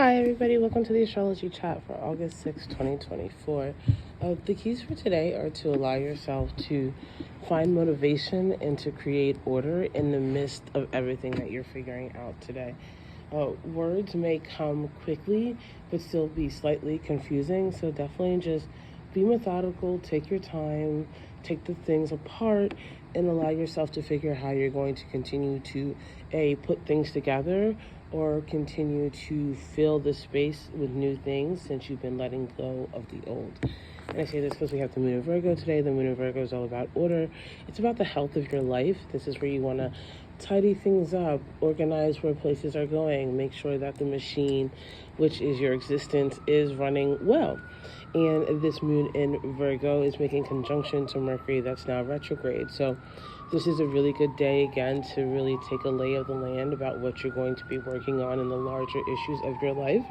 Hi everybody, welcome to the Astrology chat for August 6, 2024. The keys for today are to allow yourself to find motivation and to create order in the midst of everything that you're figuring out today. Words may come quickly, but still be slightly confusing, so definitely just be methodical, take your time, take the things apart, and allow yourself to figure how you're going to continue to, put things together or continue to fill the space with new things since you've been letting go of the old. And I say this because we have the moon in Virgo today. The moon in Virgo is all about order. It's about the health of your life. This is where you want to tidy things up, organize where places are going, make sure that the machine, which is your existence, is running well. And this moon in Virgo is making conjunction to Mercury that's now retrograde. So this is a really good day, again, to really take a lay of the land about what you're going to be working on in the larger issues of your life.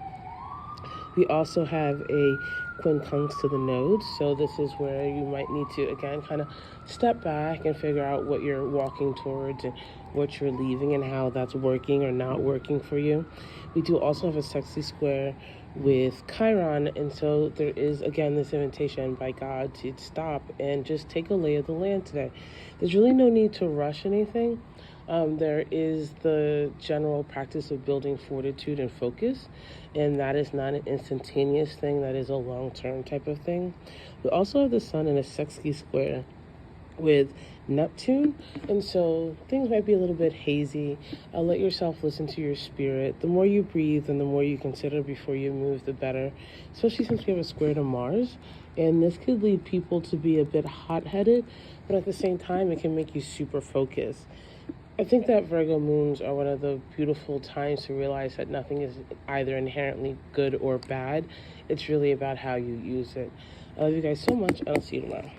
We also have a quincunx to the nodes, so this is where you might need to, again, kind of step back and figure out what you're walking towards and what you're leaving and how that's working or not working for you. We do also have a sexy square with Chiron, and so there is, again, this invitation by God to stop and just take a lay of the land today. There's really no need to rush anything. There is the general practice of building fortitude and focus, and that is not an instantaneous thing. That is a long-term type of thing. We also have the sun in a sexy square with Neptune, and so things might be a little bit hazy. Let yourself listen to your spirit. The more you breathe and the more you consider before you move, the better, especially since we have a square to Mars, and this could lead people to be a bit hot-headed, but at the same time it can make you super focused. I think that Virgo moons are one of the beautiful times to realize that nothing is either inherently good or bad. It's really about how you use it. I love you guys so much, and I'll see you tomorrow.